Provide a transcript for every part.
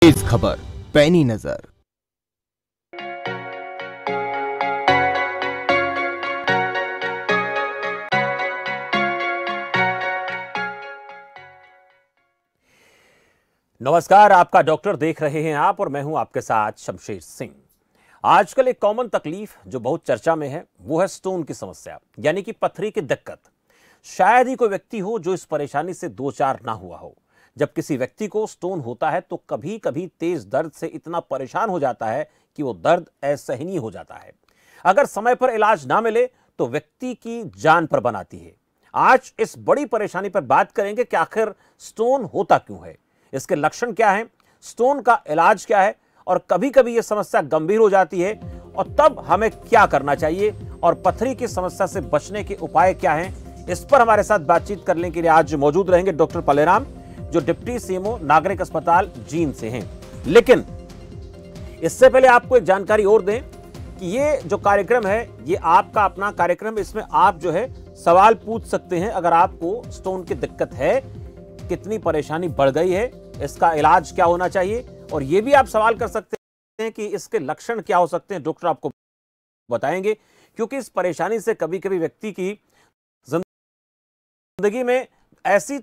इस खबर पैनी नजर। नमस्कार, आपका डॉक्टर देख रहे हैं आप और मैं हूं आपके साथ शमशेर सिंह। आजकल एक कॉमन तकलीफ जो बहुत चर्चा में है वो है स्टोन की समस्या, यानी कि पथरी की दिक्कत। शायद ही कोई व्यक्ति हो जो इस परेशानी से दो चार ना हुआ हो। जब किसी व्यक्ति को स्टोन होता है तो कभी कभी तेज दर्द से इतना परेशान हो जाता है कि वो दर्द असहनीय हो जाता है। अगर समय पर इलाज ना मिले तो व्यक्ति की जान पर बनाती है। आज इस बड़ी परेशानी पर बात करेंगे कि आखिर स्टोन होता क्यों है, इसके लक्षण क्या हैं, स्टोन का इलाज क्या है और कभी कभी यह समस्या गंभीर हो जाती है और तब हमें क्या करना चाहिए और पथरी की समस्या से बचने के उपाय क्या हैं। इस पर हमारे साथ बातचीत करने के लिए आज मौजूद रहेंगे डॉक्टर पलेराम, जो डिप्टी सीएमओ नागरिक अस्पताल जींद से हैं। लेकिन इससे पहले आपको एक जानकारी और दें कि ये जो कार्यक्रम है ये आपका अपना कार्यक्रम, इसमें आप जो है सवाल पूछ सकते हैं। अगर आपको स्टोन की दिक्कत है, कितनी परेशानी बढ़ गई है, इसका इलाज क्या होना चाहिए, और यह भी आप सवाल कर सकते हैं कि इसके लक्षण क्या हो सकते हैं, डॉक्टर आपको बताएंगे। क्योंकि इस परेशानी से कभी कभी व्यक्ति की जिंदगी में ऐसी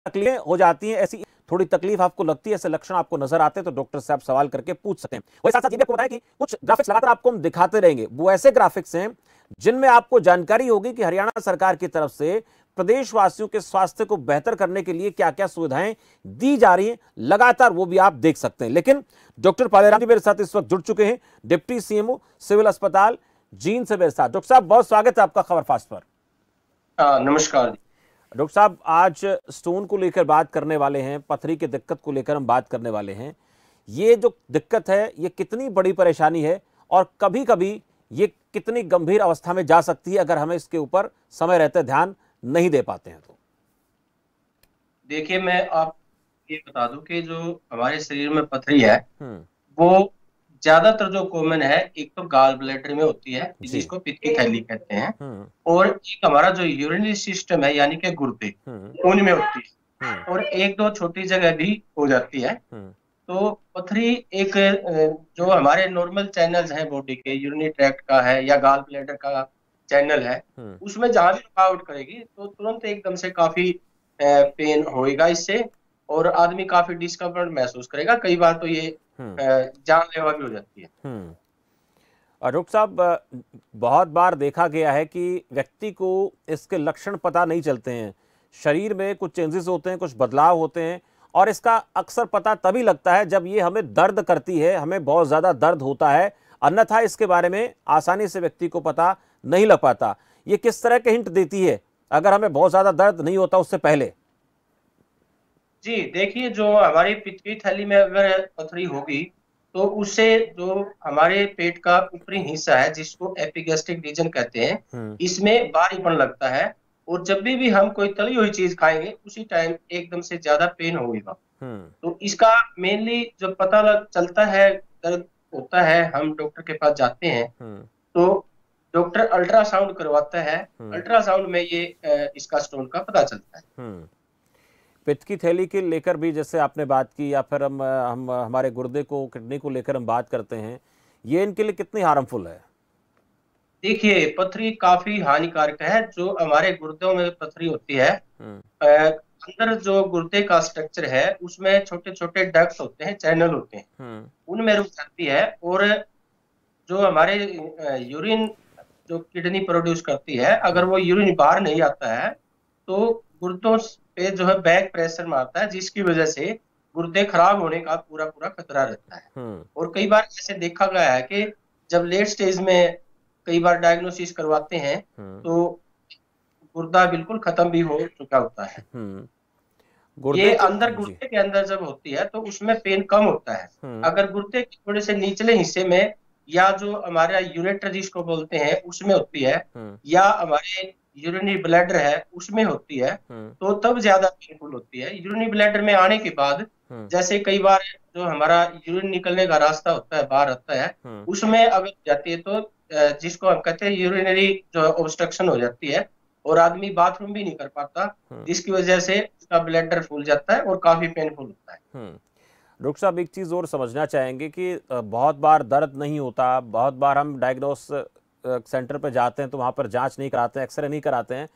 तकलीफें हो जाती हैं, ऐसी थोड़ी तकलीफ आपको लगती है, ऐसे लक्षण आपको नजर आते हैं तो डॉक्टर से आप सवाल करके पूछ सकते हैं। वही साथ साथ ये भी आपको बताएं कि कुछ ग्राफिक्स लगातार आपको हम दिखाते रहेंगे। वो ऐसे ग्राफिक्स हैं जिनमें आपको जानकारी होगी कि हरियाणा सरकार की तरफ से प्रदेशवासियों के स्वास्थ्य को बेहतर करने के लिए क्या क्या सुविधाएं दी जा रही हैं, लगातार वो भी आप देख सकते हैं। लेकिन डॉक्टर पालेराम जी मेरे साथ इस वक्त जुड़ चुके हैं, डिप्टी सीएमओ सिविल अस्पताल जींद से मेरे साथ। डॉक्टर साहब बहुत स्वागत है आपका खबर फास्ट पर। नमस्कार डॉक्टर साहब, आज स्टोन को लेकर बात करने वाले हैं, पथरी की दिक्कत को लेकर हम बात करने वाले हैं। ये जो दिक्कत है ये कितनी बड़ी परेशानी है और कभी कभी ये कितनी गंभीर अवस्था में जा सकती है अगर हमें इसके ऊपर समय रहते ध्यान नहीं दे पाते हैं तो। देखिए, मैं आप ये बता दूं कि जो हमारे शरीर में पथरी है वो ज्यादातर जो कॉमन है, एक तो गाल ब्लैडर में होती है जिसको पित्त की थैली कहते हैं, और एक हमारा जो यूरिनरी सिस्टम है यानी कि गुर्दे, उनमें होती है, और एक दो छोटी जगह भी हो जाती है। तो पथरी एक जो हमारे नॉर्मल चैनल्स हैं बॉडी के, यूरिनरी ट्रैक्ट का है या गाल ब्लैडर का चैनल है, उसमें जहां भी रुकावट करेगी तो तुरंत एकदम से काफी पेन होएगा इससे, और आदमी काफी डिस्कम्फर्ट महसूस करेगा। कई बार तो ये जानलेवा भी हो जाती है। डॉक्टर साहब, बहुत बार देखा गया है कि व्यक्ति को इसके लक्षण पता नहीं चलते हैं, शरीर में कुछ चेंजेस होते हैं, कुछ बदलाव होते हैं, और इसका अक्सर पता तभी लगता है जब ये हमें दर्द करती है, हमें बहुत ज्यादा दर्द होता है, अन्यथा इसके बारे में आसानी से व्यक्ति को पता नहीं लग पाता। ये किस तरह के हिंट देती है अगर हमें बहुत ज्यादा दर्द नहीं होता उससे पहले? जी देखिए, जो हमारी पित्त की थैली में अगर पथरी होगी तो उससे जो हमारे पेट का ऊपरी हिस्सा है जिसको एपिगैस्ट्रिक रीजन कहते हैं, इसमें भारीपन लगता है, और जब भी हम कोई तली हुई चीज खाएंगे उसी टाइम एकदम से ज्यादा पेन होगा। तो इसका मेनली जो पता चलता है, दर्द होता है, हम डॉक्टर के पास जाते हैं तो डॉक्टर अल्ट्रासाउंड करवाता है। अल्ट्रासाउंड में ये इसका स्टोन का पता चलता है। पित्त की थैली के लेकर भी जैसे आपने बात की, या फिर हम हमारे गुर्दे को, किडनी को लेकर हम बात करते हैं, ये इनके लिए कितनी हार्मफुल है? देखिए, पथरी काफी हानिकारक है। जो हमारे गुर्दों में पथरी होती है, अंदर जो गुर्दे का स्ट्रक्चर है उसमें छोटे छोटे डक्ट होते हैं, चैनल होते हैं, उनमें रुक जाती है, और जो हमारे यूरिन जो किडनी प्रोड्यूस करती है, अगर वो यूरिन बाहर नहीं आता है तो गुर्दों पे जो है बैक प्रेशर मारता है, जिसकी वजह से गुर्दे खराब होने का पूरा पूरा खतरा रहता है। और कई बार ऐसे देखा गया है कि जब लेट स्टेज में कई बार डायग्नोसिस करवाते हैं तो गुर्दा बिल्कुल खत्म भी हो चुका होता है। ये अंदर गुर्दे के अंदर जब होती है तो उसमें पेन कम होता है। अगर गुर्दे के थोड़े से निचले हिस्से में, या जो हमारा यूरेटर जिसको बोलते हैं उसमें होती है, या हमारे यूरिनरी ब्लैडर है उसमें होती है, तो तब ज्यादा पेनफुल होती है। यूरिनरी ब्लैडर में आने के बाद जैसे कई बार जो हमारा यूरिन निकलने का रास्ता होता है, बाहर आता है, उसमें अगर जाती है तो जिसको हम कहते हैं यूरिनरी जो ऑब्स्ट्रक्शन हो जाती है, और आदमी बाथरूम भी नहीं कर पाता, जिसकी वजह से उसका ब्लैडर फूल जाता है और काफी पेनफुल होता है। डॉक्टर साहब एक चीज़ और समझना चाहेंगे कि बहुत बार दर्द नहीं होता, बहुत बार हम डायग्नोस सेंटर पर जाते हैं तो वहाँ पर जांच नहीं कराते हैं, एक्सरे नहीं कराते हैं,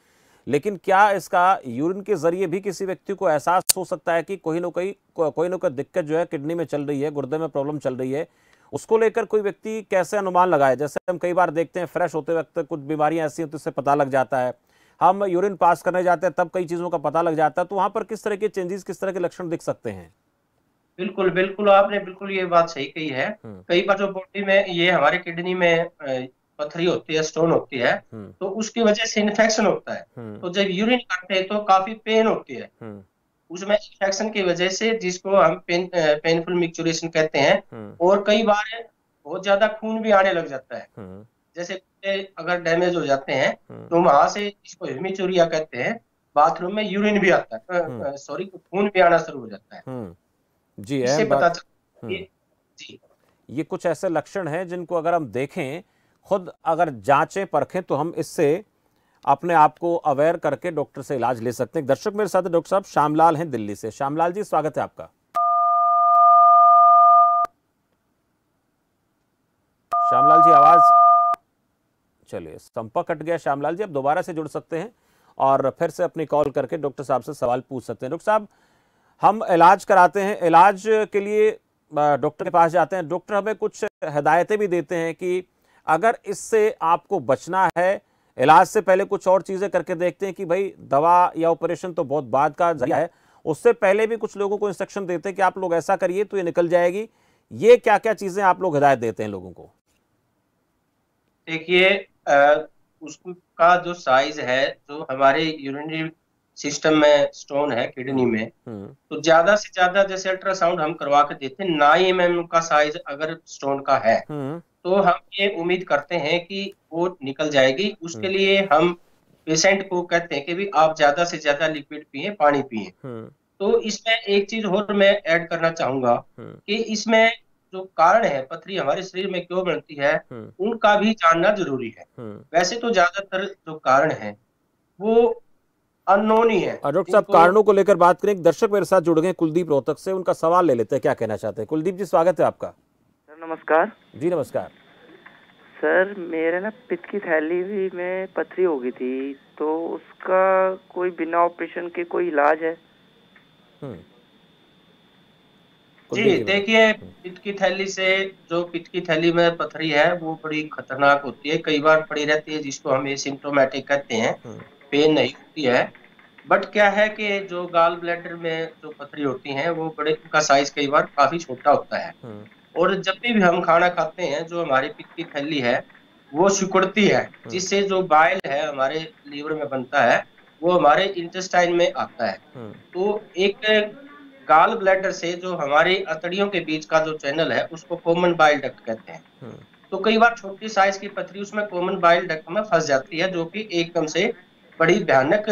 लेकिन क्या इसका यूरिन के जरिए भी किसी व्यक्ति को एहसास हो सकता है कि कोई ना कोई दिक्कत जो है किडनी में चल रही है, गुर्दे में प्रॉब्लम चल रही है? उसको लेकर कोई व्यक्ति कैसे अनुमान लगाए? जैसे हम कई बार देखते हैं फ्रेश होते वक्त कुछ बीमारियां ऐसी होती हैं उससे पता लग जाता है, हम यूरिन पास करने जाते हैं तब कई चीज़ों का पता लग जाता है, तो वहाँ पर किस तरह के चेंजेस, किस तरह के लक्षण दिख सकते हैं? बिल्कुल बिल्कुल, आपने बिल्कुल ये बात सही कही है। कई बार जो बॉडी में ये हमारे किडनी में पथरी होती है, स्टोन होती है, तो उसकी वजह से इन्फेक्शन होता है। तो जब यूरिन करते हैं तो काफी पेन होती है उसमें, इन्फेक्शन की वजह से, जिसको हम पेनफुल मिक्चुरेशन कहते हैं। और कई बार बहुत ज्यादा खून भी आने लग जाता है। जैसे अगर डैमेज हो जाते हैं तो वहां से, इसको हेमीचूरिया कहते हैं, बाथरूम में यूरिन भी आता है, सॉरी, खून भी आना शुरू हो जाता है। जी, इससे अहम पता बात। चलता है जी। ये कुछ ऐसे लक्षण हैं जिनको अगर हम देखें, खुद अगर जांचें परखें, तो हम इससे अपने आप को अवेयर करके डॉक्टर से इलाज ले सकते हैं। दर्शक मेरे साथ डॉक्टर साहब श्यामलाल हैं दिल्ली से। श्यामलाल जी, स्वागत है आपका। श्यामलाल जी, आवाज, चलिए संपर्क कट गया। श्यामलाल जी, आप दोबारा से जुड़ सकते हैं और फिर से अपनी कॉल करके डॉक्टर साहब से सवाल पूछ सकते हैं। डॉक्टर साहब, हम इलाज कराते हैं, इलाज के लिए डॉक्टर के पास जाते हैं, डॉक्टर हमें कुछ हिदायतें भी देते हैं कि अगर इससे आपको बचना है, इलाज से पहले कुछ और चीजें करके देखते हैं कि भाई दवा या ऑपरेशन तो बहुत बाद का जरिया है, उससे पहले भी कुछ लोगों को इंस्ट्रक्शन देते हैं कि आप लोग ऐसा करिए तो ये निकल जाएगी। ये क्या क्या चीजें आप लोग हिदायत देते हैं लोगों को? देखिए, उसका जो साइज है, जो हमारे यूरिनरी सिस्टम में स्टोन है किडनी में, तो ज्यादा से ज्यादा, जैसे अल्ट्रासाउंड हम करवा के देते हैं 9 mm का साइज अगर स्टोन का है, तो हम ये उम्मीद करते हैं कि वो निकल जाएगी। उसके लिए हम पेशेंट को कहते हैं कि भी आप ज्यादा से ज्यादा लिक्विड पिए, पानी पिए। तो इसमें एक चीज और मैं ऐड करना चाहूंगा कि इसमें जो कारण है, पथरी हमारे शरीर में क्यों बनती है, उनका भी जानना जरूरी है। वैसे तो ज्यादातर जो कारण है वो अननोन ही है। डॉक्टर साहब, कारणों को लेकर बात करें, एक दर्शक मेरे साथ जुड़ गए कुलदीप रोहतक से, उनका सवाल ले लेते हैं, क्या कहना चाहते हैं। कुलदीप जी, स्वागत है आपका। सर नमस्कार। जी नमस्कार। सर मेरे ना पित्त की थैली भी में पथरी हो गई थी, तो उसका कोई बिना ऑपरेशन के कोई इलाज है? जी, देखिए, पित्त की थैली से, जो पित्त की थैली में पथरी है वो बड़ी खतरनाक होती है, कई बार पड़ी रहती है, जिसको हम एसिम्प्टोमेटिक कहते हैं, पेन नहीं होती है। बट क्या है कि जो गाल ब्लैडर में जो पथरी होती है वो बड़े, उनका साइज कई बार काफी छोटा होता है। और जब भी हम खाना खाते हैं, जो हमारी पित्त की थैली है वो सिकुड़ती है, जिससे जो बाइल है हमारे लीवर में बनता है वो हमारे इंटेस्टाइन में आता है। तो एक गाल ब्लैडर से जो हमारी अतड़ियों के बीच का जो चैनल है उसको कॉमन बाइल डक्ट कहते हैं। तो कई बार छोटी साइज की पथरी उसमें कॉमन बाइल डक्ट में फंस जाती है, जो कि एकदम से बड़ी भयानक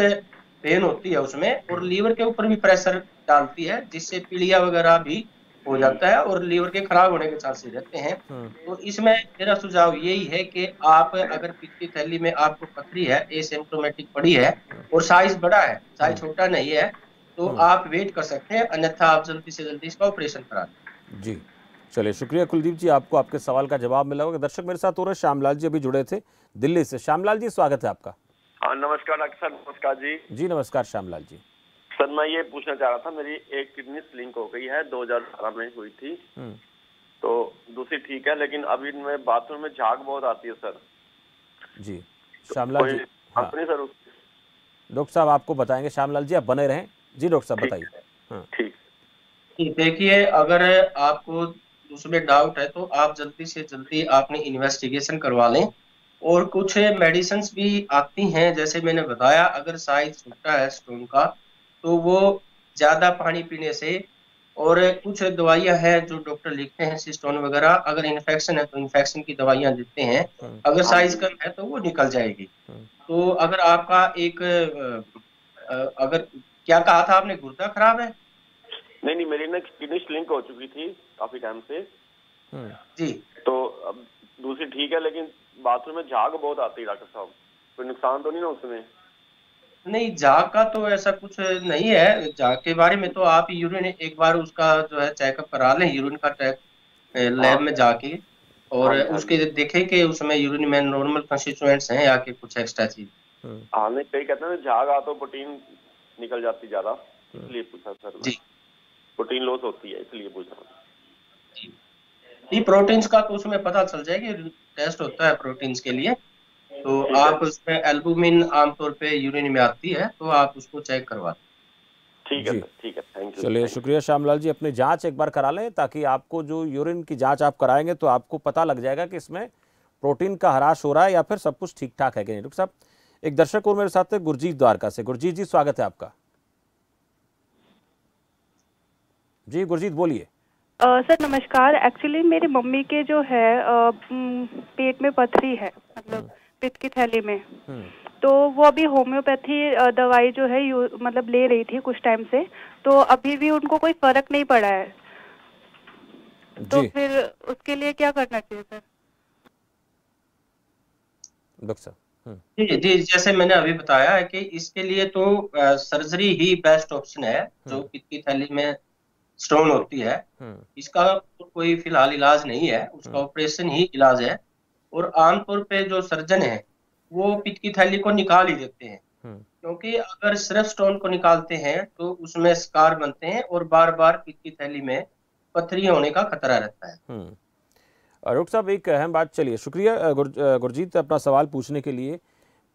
पेन होती है उसमें, और लीवर के ऊपर भी प्रेशर डालती है, जिससे पीलिया वगैरह भी हो जाता है और लीवर के खराब होने के चांसेस रहते हैं। तो इसमें मेरा सुझाव यही है कि आप, अगर पित्त की थैली में आपको पथरी है, एसिम्प्टोमेटिक पड़ी है और साइज बड़ा है, साइज छोटा नहीं है, तो आप वेट कर सकते हैं, अन्यथा आप जल्दी से जल्दी इसका ऑपरेशन करा लें। जी, चलिए शुक्रिया कुलदीप जी, आपको आपके सवाल का जवाब मिला होगा। दर्शक मेरे साथ हो रहे श्यामलाल जी अभी जुड़े थे दिल्ली से। श्यामलाल जी, स्वागत है आपका। हाँ नमस्कार डॉक्टर साहब। नमस्कार जी। जी नमस्कार श्यामलाल जी। सर मैं ये पूछना चाह रहा था, मेरी एक किडनी स्लिंक हो गई है, 2018 में हुई थी, तो दूसरी ठीक है, लेकिन अभी मैं बाथरूम में झाग बहुत आती है सर। जी श्यामलाल जी, हाँ सर डॉक्टर साहब आपको बताएंगे। श्यामलाल जी आप बने रहें। जी डॉक्टर साहब बताइए। ठीक, देखिए, अगर आपको उसमें डाउट है तो आप जल्दी से जल्दी आपने इन्वेस्टिगेशन करवा लें। और कुछ मेडिसिन भी आती हैं, जैसे मैंने बताया, अगर साइज छोटा है स्टोन का तो वो ज्यादा पानी पीने से, और कुछ दवाइयां हैं जो डॉक्टर लिखते हैं, सिस्टोन वगैरह, अगर इन्फेक्शन है तो इन्फेक्शन की दवाइयां देते हैं, अगर साइज कम है तो वो निकल जाएगी। तो अगर आपका एक अगर, क्या कहा था आपने, गुर्दा खराब है? नहीं, मेरी ना किडनी स्लिंक हो चुकी थी काफी टाइम से जी, तो अब दूसरी ठीक है, लेकिन बाथरूम में झाग बहुत आती है डॉक्टर साहब, कोई नुकसान तो नहीं ना उसमें? नहीं, झाग का तो ऐसा कुछ नहीं है। झाग के बारे में तो आप यूरिन एक बार उसका जो है चेकअप करा लें, यूरिन का हाँ लैब में जाके, और हाँ जी, हाँ उसके जी। देखें कि उसमें यूरिन में नॉर्मल कंस्टिट्यूएंट्स हैं या कि कुछ एक्स्ट्रा चीज। हाँ नहीं, कई कहते हैं ना, झाग आ तो प्रोटीन निकल जाती ज्यादा, इसलिए पूछा सर मैं। जी प्रोटीन लॉस होती है, इसलिए पूछ रहा हूँ। जी। ये प्रोटीन्स का तो उसमें पता चल जाएगी, टेस्ट होता है प्रोटीन्स के लिए। तो ठीक है, आप उसमें एल्बुमिन आमतौर पे यूरिन में आती है, तो आप उसको चेक करवा। ठीक है जी, सर, ठीक है, थैंक यू, चलिए थैंक यू। शुक्रिया श्यामलाल जी। अपनी जांच एक बार करा लें, ताकि आपको जो यूरिन की जांच आप कराएंगे तो आपको पता लग जाएगा कि इसमें प्रोटीन का ह्रास हो रहा है या फिर सब कुछ ठीक ठाक है कि नहीं। डॉक्टर साहब, एक दर्शक और मेरे साथ है, गुरजीत द्वारका से। गुरजीत जी, स्वागत है आपका। जी गुरजीत, बोलिए। सर नमस्कार। एक्चुअली मेरी मम्मी के जो है पेट में पथरी है, मतलब पित्त की थैली में। तो वो अभी होम्योपैथी दवाई जो है मतलब ले रही थी कुछ टाइम से, तो अभी भी उनको कोई फर्क नहीं पड़ा है। तो जी फिर उसके लिए क्या करना चाहिए सर? डॉक्टर साहब। जी जी, जैसे मैंने अभी बताया है कि इसके लिए तो सर्जरी ही बेस्ट ऑप्शन है। जो पित्त की थैली में स्टोन होती है, इसका तो कोई फिलहाल इलाज नहीं है, उसका ऑपरेशन ही इलाज है। और आमतौर पे जो सर्जन है वो पित्त की थैली को निकाल ही देते हैं, क्योंकि अगर सिर्फ स्टोन को निकालते हैं तो उसमें स्कार बनते हैं और बार बार पित्त की थैली में पथरी होने का खतरा रहता है। डॉक्टर साहब, एक अहम बात, चलिए शुक्रिया गुरजीत अपना सवाल पूछने के लिए।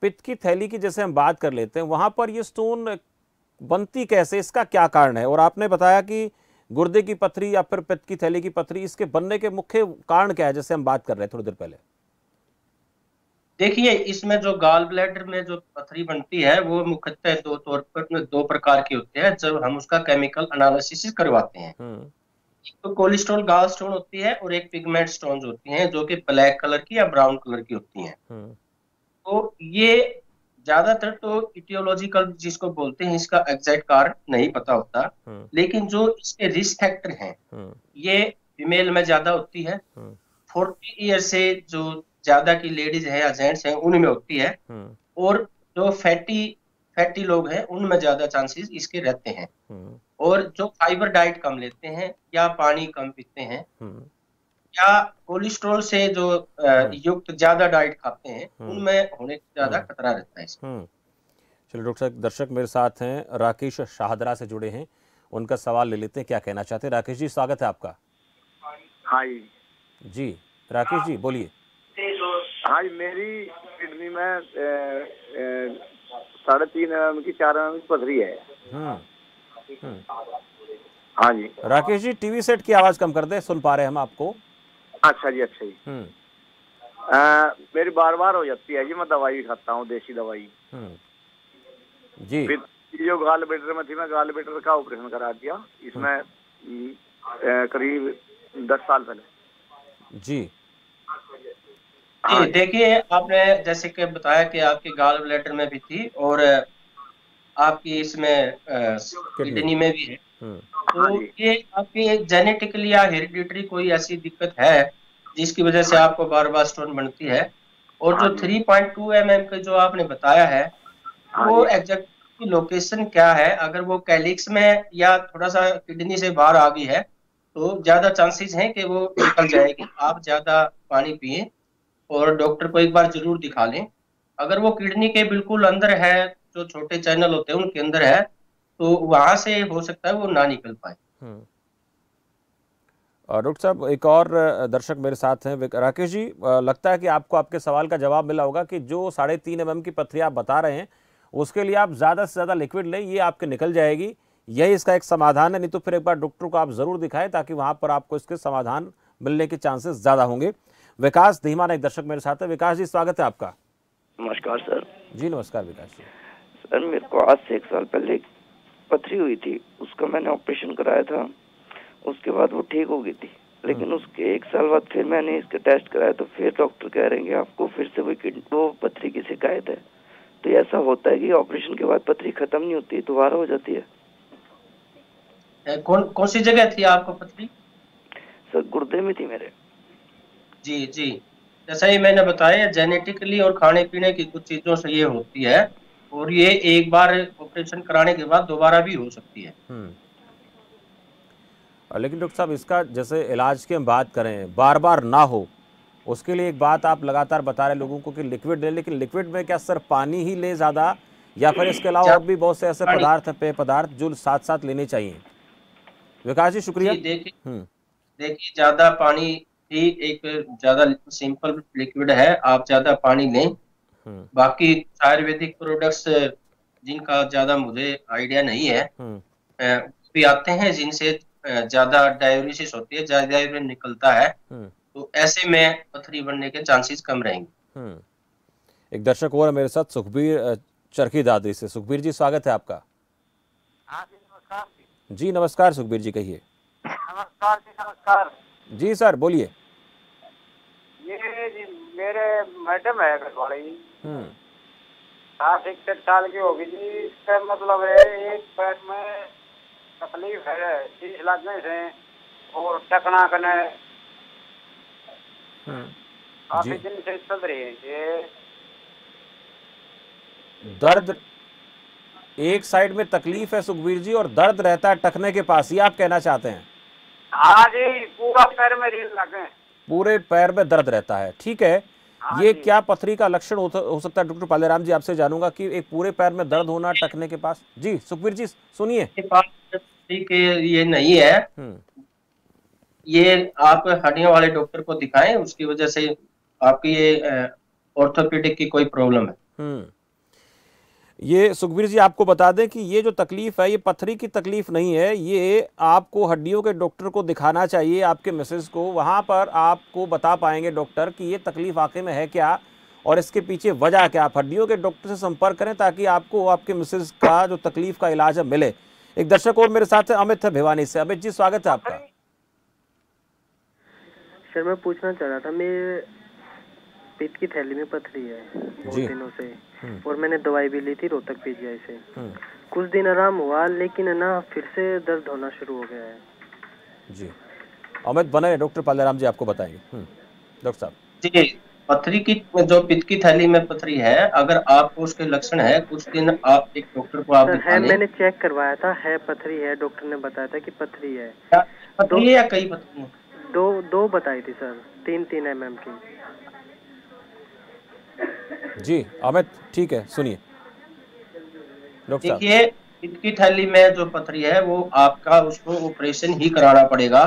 पित्त की थैली की जैसे हम बात कर लेते हैं, वहां पर ये स्टोन बनती कैसे, इसका क्या कारण है? और आपने बताया कि गुर्दे की पथरी या फिर पित्त की थैली की पथरी, इसके बनने के मुख्य कारण क्या है, जैसे हम बात कर रहे हैं थोड़ी देर पहले? देखिए, इसमें जो गॉल ब्लैडर में जो पथरी बनती है वो मुख्यतः दो प्रकार की होती है, जब हम उसका केमिकल एनालिसिस करवाते हैं। तो कोलेस्ट्रॉल गॉल स्टोन होती है और एक पिगमेंट स्टोन्स होती हैं जो कि ब्लैक कलर की या ब्राउन कलर की होती हैं। तो ये ज्यादातर तो इटियोलॉजिकल जिसको बोलते हैं, इसका एग्जैक्ट कारण नहीं पता होता, लेकिन जो इसके रिस्क फैक्टर हैं ये फीमेल में ज्यादा होती है। 40 ईयर से जो ज्यादा की लेडीज है या जेंट्स हैं उनमें होती है। और जो फैटी लोग हैं उनमें ज्यादा चांसेस इसके रहते हैं। और जो फाइबर डाइट कम लेते हैं या पानी कम पीते हैं या कोलेस्ट्रॉल से जो युक्त ज्यादा डाइट खाते हैं, उनमें होने का ज्यादा खतरा रहता है इसमें। चलिए डॉक्टर साहब, दर्शक मेरे साथ हैं, राकेश शाहदरा से जुड़े हैं, उनका सवाल ले लेते हैं, क्या कहना चाहते हैं। राकेश जी, स्वागत है आपका। हाँ जी राकेश जी, बोलिए। हाँ जी, मेरी किडनी में 3.5 mm की 4 mm की पथरी है। हाँ जी। राकेश जी, टीवी सेट की आवाज कम कर दे, सुन पा रहे हैं हम आपको। अच्छा जी, अच्छा जी। मेरी बार बार हो जाती है जी, मैं दवाई खाता हूँ, देसी दवाई। जी। फिर जो गाल ब्लैडर में थी, मैं गाल ब्लैडर का ऑपरेशन करा दिया इसमें करीब 10 साल पहले। जी जी, देखिए, आपने जैसे कि बताया कि आपकी गॉल ब्लैडर में भी थी और आपकी इसमें किडनी में भी है। तो ये आपके जेनेटिकली या हेरिडिटरी कोई ऐसी दिक्कत है जिसकी वजह से आपको बार बार स्टोन बनती है। और जो 3.2 mm का जो आपने बताया है, वो एग्जैक्ट लोकेशन क्या है? अगर वो कैलिक्स में या थोड़ा सा किडनी से बाहर आ गई है तो ज्यादा चांसेस हैं कि वो निकल जाएगी। आप ज्यादा पानी पिए और डॉक्टर को एक बार जरूर दिखा लें। अगर वो किडनी के बिल्कुल अंदर है, जो छोटे चैनल होते हैं उनके अंदर है, तो वहां से हो सकता है वो ना निकल पाए। डॉक्टर साहब, एक और दर्शक मेरे साथ हैं, राकेश जी, लगता है कि आपको आपके सवाल का जवाब मिला होगा कि जो 3.5 mm की पथरी आप बता रहे हैं, उसके लिए आप ज़्यादा से ज़्यादा लिक्विड लें, ये आपके निकल जाएगी, यही इसका एक समाधान है। नहीं तो फिर एक बार डॉक्टर को आप ज़रूर दिखाएं, ताकि वहाँ पर आपको इसके समाधान मिलने के चांसेस ज़्यादा होंगे। विकास धीमान एक दर्शक मेरे साथ है। विकास जी, स्वागत है आपका। नमस्कार सर। जी नमस्कार विकास जी। सर, मेरे को आज से 1 साल पहले पथरी हुई थी, उसका मैंने ऑपरेशन कराया था। उसके बाद वो ठीक हो गई थी, लेकिन उसके 1 साल बाद फिर मैंने इसके टेस्ट कराया तो फिर डॉक्टर कह रहे हैं कि आपको फिर से वो पथरी की शिकायत है। तो ऐसा होता है कि ऑपरेशन के बाद पथरी खत्म नहीं होती, दोबारा हो जाती है? कौन सी जगह थी आपको पथरी? सर, गुर्दे में थी मेरे। जी जी, जैसा ही मैंने बताया, जेनेटिकली और खाने पीने की कुछ चीजों से ये होती है। और ये एक बार ऑपरेशन कराने के बाद दोबारा भी हो सकती है। लेकिन डॉक्टर साहब, इसका जैसे इलाज की हम बात करें, बार बार ना हो, उसके लिए एक बात आप लगातार बता रहे लोगों को कि लिक्विड लें, लेकिन लिक्विड में क्या सिर्फ पानी ही ले ज़्यादा, या फिर इसके अलावा और भी बहुत से ऐसे पदार्थ, पेय पदार्थ जो साथ साथ लेने चाहिए? विकास जी शुक्रिया। देखिए ज्यादा पानी ही एक ज्यादा सिंपल लिक्विड है, आप ज्यादा पानी लें। बाकी आयुर्वेदिक प्रोडक्ट्स जिनका ज्यादा मुझे आइडिया नहीं है भी आते हैं, जिनसे ज्यादा डायलिसिस होती है, ज्यादा यूरिन निकलता है, तो ऐसे में पथरी बनने के चांसेस कम रहेंगे। एक दर्शक और है मेरे साथ, सुखबीर चरखी दादरी से। सुखबीर जी स्वागत है आपका। हाँ जी नमस्कार। जी नमस्कार सुखबीर जी, कहिए। नमस्कार जी नमस्कार। जी सर बोलिए। ये जी मेरे मैडम है घरवाली, 61 साल की होगी जी। इसका मतलब है एक पैर में तकलीफ है, चीज लगने से और टकना करने काफी दिन से चल रही है ये दर्द। एक साइड में तकलीफ है सुखबीर जी और दर्द रहता है टखने के पास, ये आप कहना चाहते हैं? हाँ जी, पूरा पैर में रील लगे, पूरे पैर में दर्द रहता है, ठीक है। ये क्या पथरी का लक्षण हो सकता है? डॉक्टर पालेराम जी आपसे जानूंगा कि एक पूरे पैर में दर्द होना टखने के पास। जी सुखबीर जी सुनिए। ठीक है, ये नहीं है, ये आप हड्डियों वाले डॉक्टर को दिखाएं, उसकी वजह से आपकी ये ऑर्थोपेडिक की कोई प्रॉब्लम है। ये सुखबीर जी आपको बता दें कि ये जो तकलीफ है ये पथरी की तकलीफ नहीं है, ये आपको हड्डियों के डॉक्टर को दिखाना चाहिए, आपके मिसेज को। वहाँ पर आपको बता पाएंगे डॉक्टर कि ये तकलीफ वाकई में है क्या और इसके पीछे वजह क्या। आप हड्डियों के डॉक्टर से संपर्क करें ताकि आपको आपके मिसेज का जो तकलीफ का इलाज है मिले। एक दर्शक और मेरे साथ है, अमित है भिवानी से। अमित जी स्वागत है आपका। सर मैं पूछना चाह रहा था, मेरे पेट की थैली में पथरी है बहुत दिनों से, और मैंने दवाई भी ली थी रोहतक पीजीआई से। कुछ दिन आराम हुआ, लेकिन है ना फिर से दर्द होना शुरू हो गया है। जी अमित बने, डॉक्टर पालेराम जी आपको बताएंगे। डॉक्टर साहब जी, पथरी की जो पित्त की थैली में पथरी है, अगर आपको उसके लक्षण है, कुछ दिन आप एक डॉक्टर को आप दिखा लें। मैंने चेक करवाया था, है पथरी है, डॉक्टर ने बताया था कि पथरी है। पथरी या कई पथरी है? दो बताई थी सर, 3-3 mm की। जी अमित ठीक है, सुनिए डॉक्टर साहब। देखिए पित्त की थैली में जो पथरी है वो आपका उसको ऑपरेशन ही कराना पड़ेगा,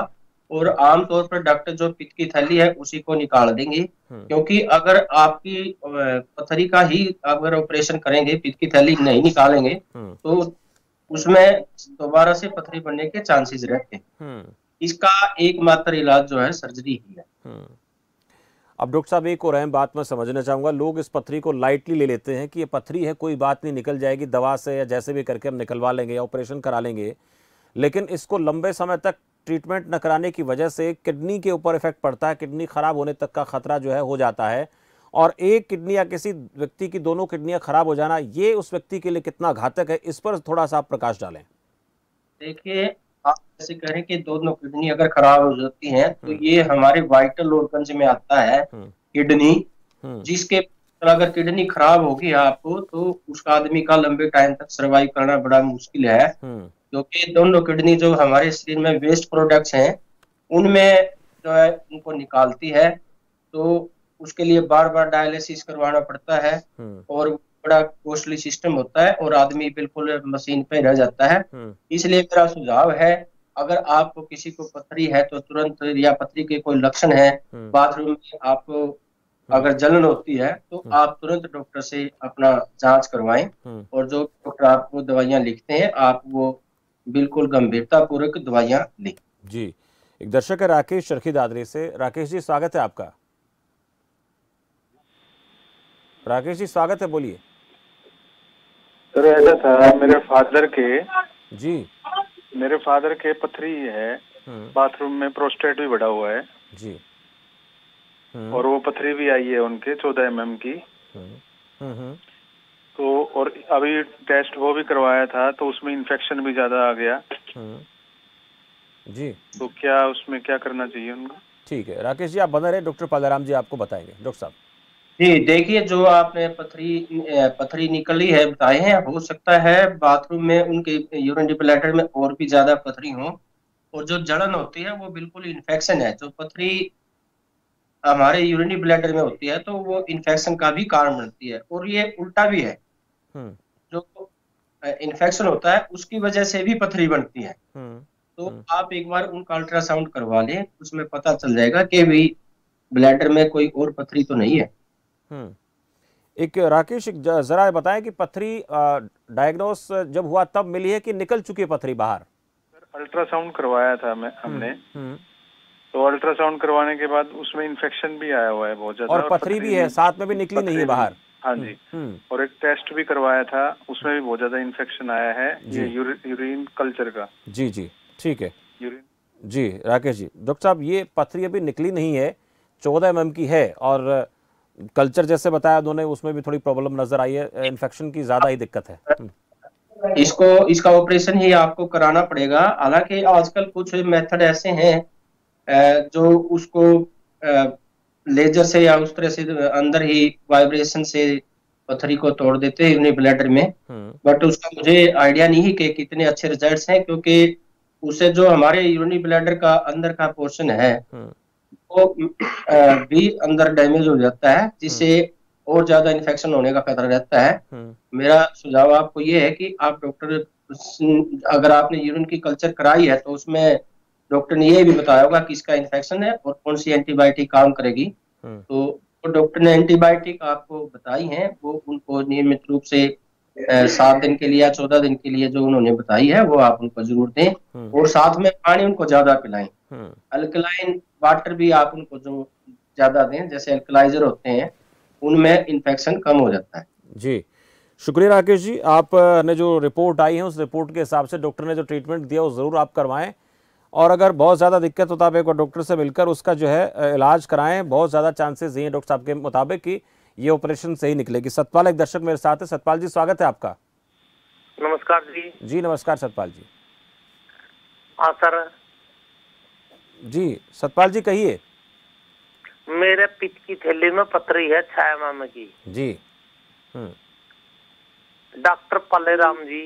और आमतौर पर डॉक्टर जो पित्त की थैली है उसी को निकाल देंगे, क्योंकि अगर आपकी पथरी का ही अगर ऑपरेशन करेंगे, पित्त की थैली नहीं निकालेंगे, तो उसमें दोबारा से पथरी बनने के चांसेस रहते हैं। इसका एकमात्र इलाज जो है सर्जरी ही है। अब डॉक्टर साहब एक और अहम बात मैं समझना चाहूंगा, लोग इस पथरी को लाइटली ले लेते हैं कि ये पथरी है, कोई बात नहीं, निकल जाएगी, दवा से या जैसे भी करके हम निकलवा लेंगे या ऑपरेशन करा लेंगे। लेकिन इसको लंबे समय तक ट्रीटमेंट न कराने की वजह से किडनी के ऊपर इफेक्ट पड़ता है, किडनी खराब होने तक का खतरा जो है हो जाता है। और एक किडनी या किसी व्यक्ति की दोनों किडनियां खराब हो जाना, ये उस व्यक्ति के लिए कितना घातक है, इस पर थोड़ा सा आप प्रकाश डालें। देखिए आप जैसे कह रहे हैं कि दोनों किडनी अगर खराब हो जाती हैं, तो ये हमारे वाइटल ऑर्गन्स में आता है किडनी, जिसके अगर किडनी खराब होगी आपको, तो उस आदमी का लंबे टाइम तक सर्वाइव करना बड़ा मुश्किल है, क्योंकि दोनों किडनी जो हमारे शरीर में वेस्ट प्रोडक्ट्स हैं उनमें जो है उनको निकालती है, तो उसके लिए बार बार डायलिसिस करवाना पड़ता है और बड़ा कॉस्टली सिस्टम होता है, और आदमी बिल्कुल मशीन पे रह जाता है। इसलिए मेरा सुझाव है, अगर आपको किसी को पथरी है तो तुरंत, या पथरी के कोई लक्षण है, बाथरूम में आपको अगर जलन होती है, तो आप तुरंत डॉक्टर से अपना जांच करवाएं, और जो डॉक्टर आपको दवाइयां लिखते हैं आप वो बिल्कुल गंभीरता पूर्वक दवाइयां लें। जी एक दर्शक है राकेश चरखी दादरी से। राकेश जी स्वागत है आपका। राकेश जी स्वागत है, बोलिए। सर ऐसा था, मेरे फादर के पथरी है, बाथरूम में प्रोस्टेट भी बढ़ा हुआ है जी, और वो पथरी भी आई है उनके 14 mm की। तो और अभी टेस्ट वो भी करवाया था, तो उसमें इन्फेक्शन भी ज्यादा आ गया जी। तो क्या उसमें क्या करना चाहिए उनको? ठीक है राकेश जी, आप बने रहे, डॉक्टर पालेराम जी आपको बताएंगे। डॉक्टर साहब जी देखिए, जो आपने पथरी निकली है बताए हैं, हो सकता है बाथरूम में उनके यूरिनरी ब्लैडर में और भी ज्यादा पथरी हो, और जो जलन होती है वो बिल्कुल इन्फेक्शन है। जो पथरी हमारे यूरिनरी ब्लैडर में होती है तो वो इन्फेक्शन का भी कारण बनती है, और ये उल्टा भी है। जो इन्फेक्शन होता है उसकी वजह से भी पथरी बनती है। तो आप एक बार उनका अल्ट्रासाउंड करवा लें, उसमें पता चल जाएगा कि भाई ब्लैडर में कोई और पथरी तो नहीं है। एक राकेश, जरा बताएं कि पथरी डायग्नोस जब हुआ तब मिली है कि निकल चुकी है पथरी बाहर? अल्ट्रासाउंड करवाया था हमने, तो अल्ट्रासाउंड करवाने के बाद उसमें इन्फेक्शन भी आया हुआ है बहुत ज्यादा, और पथरी भी है साथ में, भी निकली नहीं है बाहर। हाँ जी। और एक टेस्ट भी करवाया था, उसमें भी बहुत ज्यादा इन्फेक्शन आया है, ये यूरिन कल्चर का। जी जी, ठीक है जी राकेश जी। डॉक्टर साहब, ये पथरी अभी निकली नहीं है, 14 mm की है, और कल्चर जैसे बताया उन्होंने उसमें भी थोड़ी प्रॉब्लम नजर आई है, इन्फेक्शन की ज्यादा ही दिक्कत है। इसका ऑपरेशन ही आपको कराना पड़ेगा। हालांकि आजकल कुछ मेथड ऐसे हैं जो उसको लेजर से या उस तरह से अंदर ही वाइब्रेशन से पथरी को तोड़ देते हैं यूरिनरी ब्लैडर में, बट उसका मुझे आइडिया नहीं है कि कितने अच्छे रिजल्ट्स हैं, क्योंकि उससे जो हमारे यूरिनरी ब्लैडर का अंदर का पोर्शन है वो भी अंदर डैमेज हो जाता है, जिससे और ज्यादा इन्फेक्शन होने का खतरा रहता है। मेरा सुझाव आपको ये है कि आप डॉक्टर, अगर आपने यूरिन की कल्चर कराई है तो उसमें डॉक्टर ने ये भी बताया होगा कि इसका इन्फेक्शन है और कौन सी एंटीबायोटिक काम करेगी। तो डॉक्टर ने एंटीबायोटिक आपको बताई है, वो उनको नियमित रूप से 7 दिन के लिए या 14 दिन के लिए जो उन्होंने बताई है वो आप उनको जरूर दें, और साथ में पानी उनको ज्यादा पिलाएं। अल्कलाइन वाटर भी आप उनको जो ज्यादा दें, जैसे अल्कलाइजर होते हैं, उनमें इन्फेक्शन कम हो जाता है। जी, शुक्रिया राकेश जी। आप ने जो रिपोर्ट आई है उस रिपोर्ट के हिसाब से डॉक्टर ने जो ट्रीटमेंट दिया वो ज़रूर आप करवाएं, और अगर बहुत ज़्यादा दिक्कत हो तो आप एक बार डॉक्टर से मिलकर उसका जो है इलाज कराएं। बहुत ज़्यादा चांसेस ये हैं डॉक्टर साहब के मुताबिक कि ये ऑपरेशन सही निकलेगी। सतपाल एक दर्शक मेरे साथ है। सतपाल जी, स्वागत है आपका। नमस्कार जी। जी नमस्कार सतपाल जी। हाँ सर जी सतपाल जी कहिए। मेरे पित्त की थैली में पथरी है 6 mm की जी। डॉक्टर पलेराम जी,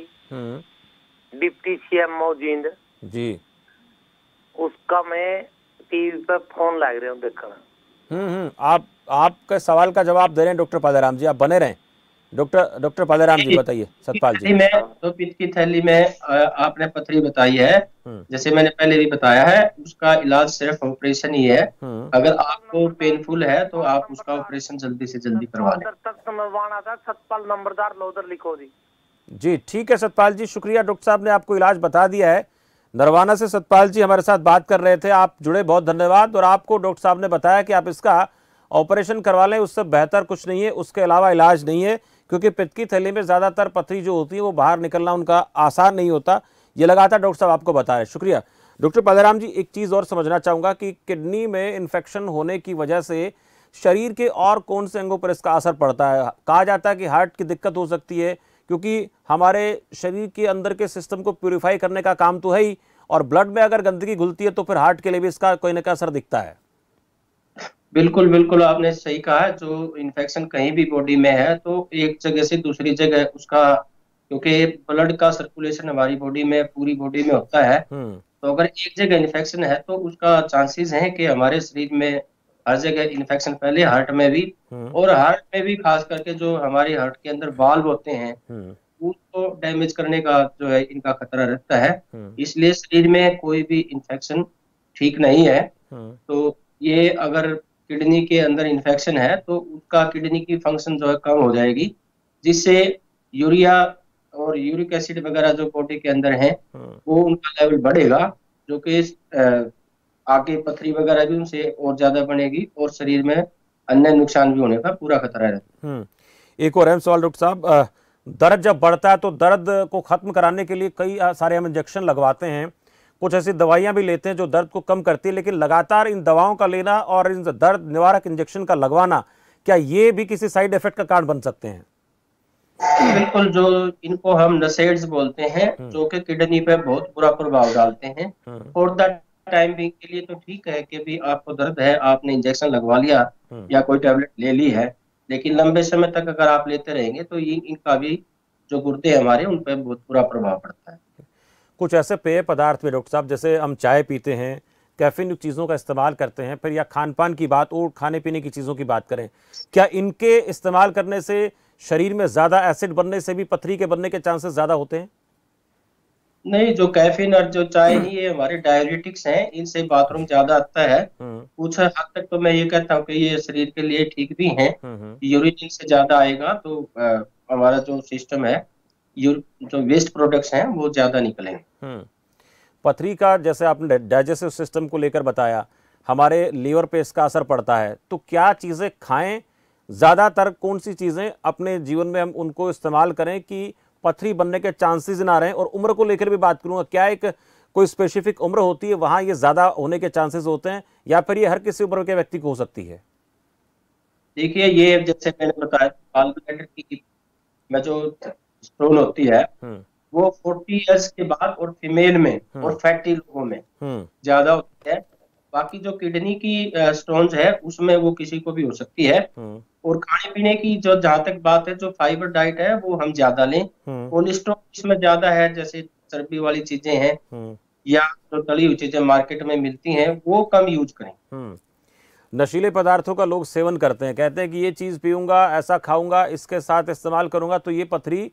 डिप्टी CMO जींद जी, उसका मैं टीवी पे फोन लग रहा हूँ देखना। आपके सवाल का जवाब दे रहे हैं डॉक्टर पलेराम जी, आप बने रहें। डॉक्टर पलेराम जी बताइए। सतपाल जी, में तो पित्त की थैली में आपने पथरी बताई है, जैसे मैंने पहले भी बताया है, उसका इलाज सिर्फ ऑपरेशन ही है। अगर आपको पेनफुल है तो आप उसका ऑपरेशन जल्दी से जल्दी करवा लें। सतपाल नंबरदार लोधर लिखो जी। ठीक है सतपाल जी, शुक्रिया। डॉक्टर साहब ने आपको इलाज बता दिया है। नरवाना से सतपाल जी हमारे साथ बात कर रहे थे, आप जुड़े, बहुत धन्यवाद। और आपको डॉक्टर साहब ने बताया कि आप इसका ऑपरेशन करवा लें, उससे बेहतर कुछ नहीं है, उसके अलावा इलाज नहीं है, क्योंकि पित्त की थैली में ज़्यादातर पथरी जो होती है वो बाहर निकलना उनका आसान नहीं होता। ये लगातार डॉक्टर साहब आपको बता रहे हैं। शुक्रिया डॉक्टर पलेराम जी। एक चीज़ और समझना चाहूँगा कि किडनी में इन्फेक्शन होने की वजह से शरीर के और कौन से अंगों पर इसका असर पड़ता है? कहा जाता है कि हार्ट की दिक्कत हो सकती है, क्योंकि हमारे शरीर के अंदर के सिस्टम को प्यूरिफाई करने का काम तो है ही, और ब्लड में अगर गंदगी घुलती है तो फिर हार्ट के लिए भी इसका कोई ना कोई असर दिखता है। बिल्कुल बिल्कुल, आपने सही कहा है। जो इन्फेक्शन कहीं भी बॉडी में है तो एक जगह से दूसरी जगह उसका, क्योंकि ब्लड का सर्कुलेशन हमारी बॉडी में, पूरी बॉडी में होता है, तो अगर एक जगह इन्फेक्शन है तो उसका चांसेस है कि हमारे शरीर में हर जगह इन्फेक्शन फैले, हार्ट में भी, और हार्ट में भी खास करके जो हमारे हार्ट के अंदर वाल्व होते हैं उसको डैमेज करने का जो है इनका खतरा रहता है। इसलिए शरीर में कोई भी इन्फेक्शन ठीक नहीं है। तो ये अगर किडनी के अंदर इन्फेक्शन है तो उसका किडनी की फंक्शन जो है कम हो जाएगी, जिससे यूरिया और यूरिक एसिड वगैरह जो बॉडी के अंदर है वो उनका लेवल बढ़ेगा, जो कि आगे पथरी वगैरह भी उनसे और ज्यादा बनेगी और शरीर में अन्य नुकसान भी होने का पूरा खतरा है। एक और अहम सवाल डॉक्टर साहब, दर्द जब बढ़ता है तो दर्द को खत्म कराने के लिए कई सारे हम इंजेक्शन लगवाते हैं, कुछ ऐसी दवाइयां भी लेते हैं जो दर्द को कम करती है, लेकिन लगातार इन दवाओं का लेना और इन दर्द निवारक इंजेक्शन का लगवाना, क्या ये भी किसी साइड इफेक्ट का कारण बन सकते हैं? बिल्कुल, जो इनको हम नसेड्स बोलते हैं, जो कि किडनी पे बहुत बुरा प्रभाव डालते हैं। फॉर द टाइम बिंग के लिए तो ठीक है कि भी आपको दर्द है, आपने इंजेक्शन लगवा लिया या कोई टैबलेट ले ली है, लेकिन लंबे समय तक अगर आप लेते रहेंगे तो इनका भी जो गुर्दे हैं हमारे उन पर बहुत बुरा प्रभाव पड़ता है। कुछ ऐसे पेय पदार्थ में डॉक्टर साहब, जैसे हम चाय पीते हैं, कैफीन युक्त चीज़ों का इस्तेमाल करते हैं, फिर या खान पान की बात और खाने पीने की चीज़ों की बात करें, क्या इनके इस्तेमाल करने से शरीर में ज़्यादा एसिड बनने से भी पथरी के बनने के चांसेस ज़्यादा होते हैं? नहीं, जो कैफीन और जो चाय ही ये हमारे डाययूरेटिक्स हैं, इनसे बाथरूम ज्यादा आता है। कुछ हद तक तो मैं ये कहता हूँ कि ये शरीर के लिए ठीक भी हैं। यूरिन इनसे ज्यादा आएगा तो हमारा जो सिस्टम है, जो वेस्ट प्रोडक्ट्स हैं वो ज्यादा निकलेंगे। पथरी का, जैसे आपने डाइजेस्टिव सिस्टम को लेकर बताया, हमारे लीवर पे इसका असर पड़ता है, तो क्या चीज़ें खाएं, ज़्यादातर कौन सी चीज़ें अपने जीवन में हम उनको इस्तेमाल करें कि पथरी बनने के चांसेस ना रहें? और उम्र को लेकर भी बात करूंगा, क्या एक कोई स्पेसिफिक उम्र होती है वहां ये ज्यादा होने के चांसेस होते हैं, या फिर ये हर किसी उम्र के व्यक्ति को हो सकती है? देखिए, ये जैसे मैंने बताया, गॉल ब्लैडर की में जो स्टोन होती है वो 40 इयर्स के बाद और फीमेल में और फैटी लोगों में ज्यादा होती है। बाकी जो किडनी की स्टोन्स है उसमें वो किसी को भी हो सकती है। और खाने पीने की जो जहां तक बात है, जो फाइबर डाइट है वो हम ज्यादा लें। कोलेस्ट्रॉल इसमें ज्यादा है, जैसे चर्बी वाली चीजें हैं या जो तली हुई चीजें मार्केट में मिलती हैं वो कम यूज करें। नशीले पदार्थों का लोग सेवन करते हैं, कहते हैं कि ये चीज पीऊंगा, ऐसा खाऊंगा, इसके साथ इस्तेमाल करूंगा तो ये पथरी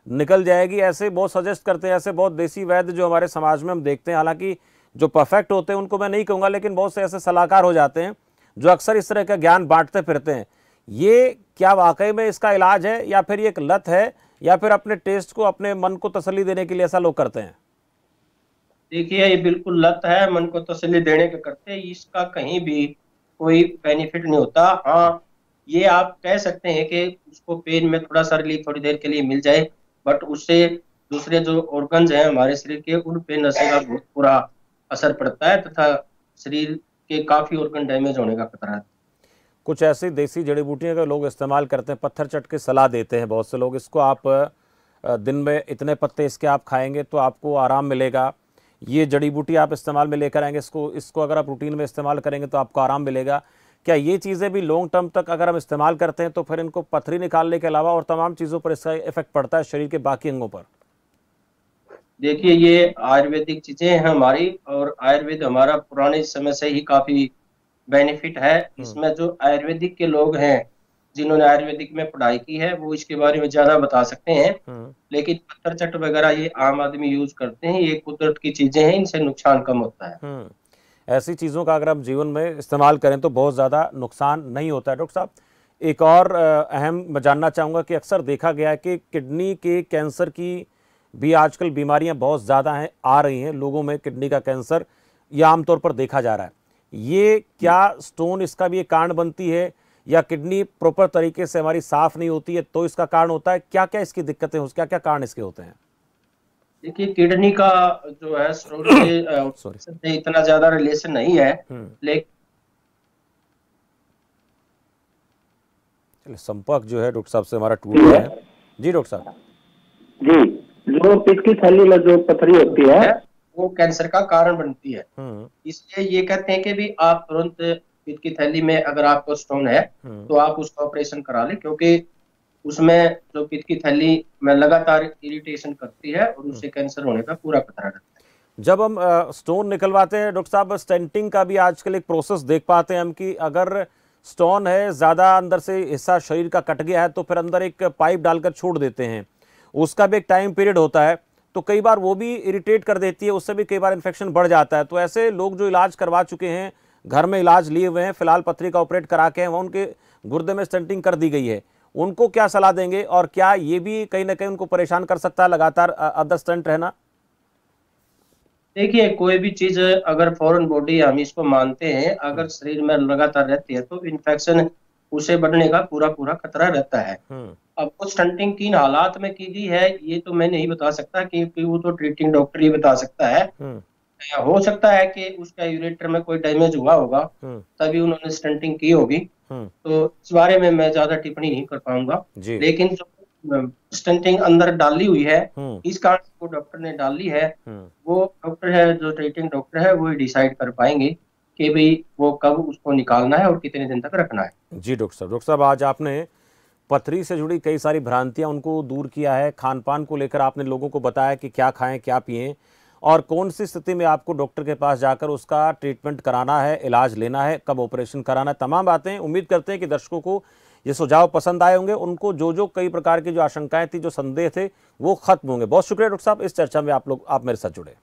निकल जाएगी, ऐसे बहुत सजेस्ट करते हैं। ऐसे बहुत देसी वैद्य जो हमारे समाज में हम देखते हैं, हालांकि जो परफेक्ट होते हैं उनको मैं नहीं कहूंगा, लेकिन बहुत से ऐसे सलाहकार हो जाते हैं जो अक्सर इस तरह का ज्ञान बांटते फिरते हैं। ये क्या वाकई में इसका इलाज है, या फिर ये एक लत है, या फिर अपने टेस्ट को, अपने मन को तसल्ली देने के लिए ऐसा लोग करते हैं? देखिए, ये बिल्कुल लत है, मन को तसल्ली देने के करते हैं। इसका कहीं भी कोई बेनिफिट नहीं होता। हाँ, ये आप कह सकते हैं कि उसको पेन में थोड़ा सा रिलीफ थोड़ी देर के लिए मिल जाए, बट उससे दूसरे जो ऑर्गन्स हैं हमारे शरीर के, उन पे नशे का बहुत बुरा असर पड़ता है तथा शरीर के काफी ऑर्गन डैमेज होने का खतरा है। कुछ ऐसी देसी जड़ी बूटियां का लोग इस्तेमाल करते हैं, पत्थर चट के सलाह देते हैं बहुत से लोग, इसको आप दिन में इतने पत्ते इसके आप खाएंगे तो आपको आराम मिलेगा, ये जड़ी बूटी आप इस्तेमाल में लेकर आएंगे, इसको अगर आप रूटीन में इस्तेमाल करेंगे तो आपको आराम मिलेगा। क्या ये चीज़ें भी लॉन्ग टर्म तक अगर हम इस्तेमाल करते हैं तो फिर इनको पथरी निकालने के अलावा और तमाम चीज़ों पर इसका इफेक्ट पड़ता है शरीर के बाकी अंगों पर? देखिए, ये आयुर्वेदिक चीजें हैं हमारी, और आयुर्वेद हमारा पुराने समय से ही काफी बेनिफिट है। इसमें जो आयुर्वेदिक के लोग हैं जिन्होंने आयुर्वेदिक में पढ़ाई की है वो इसके बारे में ज्यादा बता सकते हैं, लेकिन पत्थर चट वगैरह ये आम आदमी यूज करते हैं, ये कुदरत की चीजें हैं, इनसे नुकसान कम होता है। ऐसी चीज़ों का अगर हम जीवन में इस्तेमाल करें तो बहुत ज़्यादा नुकसान नहीं होता है। डॉक्टर साहब, एक और अहम मैं जानना चाहूँगा कि अक्सर देखा गया है कि किडनी के कैंसर की भी आजकल बीमारियां बहुत ज़्यादा हैं, आ रही हैं लोगों में, किडनी का कैंसर ये आमतौर पर देखा जा रहा है। ये क्या स्टोन इसका भी एक कारण बनती है, या किडनी प्रॉपर तरीके से हमारी साफ नहीं होती है तो इसका कारण होता है? क्या क्या इसकी दिक्कतें, क्या क्या कारण इसके होते हैं? देखिए, किडनी का जो है स्टोन से इतना ज्यादा रिलेशन नहीं है, लेकिन संपर्क जो है डॉक्टर साहब से हमारा टूट गया है। जी डॉक्टर साहब। जी, जो पित्त की थैली में जो पथरी होती है वो कैंसर का कारण बनती है। इसलिए ये कहते हैं कि भी आप तुरंत पित्त की थैली में अगर आपको स्टोन है तो आप उसका ऑपरेशन करा लें, क्योंकि उसमें जो पित्त की थैली में लगातार इरिटेशन करती है और उससे कैंसर होने का पूरा खतरा रहता है। जब हम स्टोन निकलवाते हैं डॉक्टर साहब, स्टेंटिंग का भी आजकल एक प्रोसेस देख पाते हैं हम कि अगर स्टोन है, ज्यादा अंदर से हिस्सा शरीर का कट गया है तो फिर अंदर एक पाइप डालकर छोड़ देते हैं, उसका भी एक टाइम पीरियड होता है, तो कई बार वो भी इरिटेट कर देती है, उससे भी कई बार इन्फेक्शन बढ़ जाता है। तो ऐसे लोग जो इलाज करवा चुके हैं, घर में इलाज लिए हुए हैं, फिलहाल पथरी का ऑपरेट करा के वह उनके गुर्दे में स्टेंटिंग कर दी गई है, उनको क्या सलाह देंगे, और क्या ये भी कहीं ना कहीं उनको परेशान कर सकता है लगातार अदर स्टेंट रहना? देखिए, कोई भी चीज अगर फॉरेन बॉडी हम इसको मानते हैं, अगर शरीर में लगातार रहती है तो इन्फेक्शन उसे बढ़ने का पूरा पूरा खतरा रहता है। अब वो स्टंटिंग किन हालात में की गई है ये तो मैं नहीं बता सकता, क्योंकि वो तो ट्रीटिंग डॉक्टर ही बता सकता है। हो सकता है कि उसका यूरेटर में कोई डैमेज हुआ होगा तभी उन्होंने स्टंटिंग की होगी, तो इस बारे में मैं ज्यादा टिप्पणी नहीं कर पाऊंगा। लेकिन जो स्टंटिंग अंदर डाली हुई है, इस कारण को डॉक्टर ने डाली है, वो डॉक्टर है जो ट्रीटिंग डॉक्टर है वो डिसाइड कर पाएंगे कि भाई वो कब उसको निकालना है और कितने दिन तक रखना है। जी डॉक्टर साहब, आज आपने पथरी से जुड़ी कई सारी भ्रांतियां उनको दूर किया है। खान पान को लेकर आपने लोगों को बताया कि क्या खाएं क्या पिएं और कौन सी स्थिति में आपको डॉक्टर के पास जाकर उसका ट्रीटमेंट कराना है, इलाज लेना है, कब ऑपरेशन कराना है, तमाम बातें। उम्मीद करते हैं कि दर्शकों को ये सुझाव पसंद आए होंगे। उनको जो कई प्रकार की जो आशंकाएं थी, जो संदेह थे, वो खत्म होंगे। बहुत शुक्रिया डॉक्टर साहब, इस चर्चा में आप मेरे साथ जुड़े।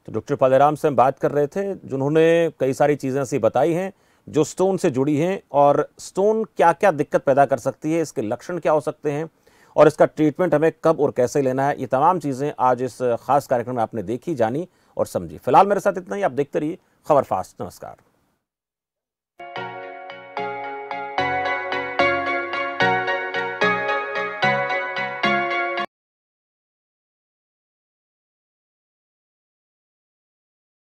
तो डॉक्टर पालेराम से हम बात कर रहे थे, जिन्होंने कई सारी चीज़ें ऐसी बताई हैं जो स्टोन से जुड़ी हैं और स्टोन क्या क्या दिक्कत पैदा कर सकती है, इसके लक्षण क्या हो सकते हैं और इसका ट्रीटमेंट हमें कब और कैसे लेना है। ये तमाम चीज़ें आज इस खास कार्यक्रम में आपने देखी, जानी और समझी। फिलहाल मेरे साथ इतना ही। आप देखते रहिए खबर फास्ट। नमस्कार।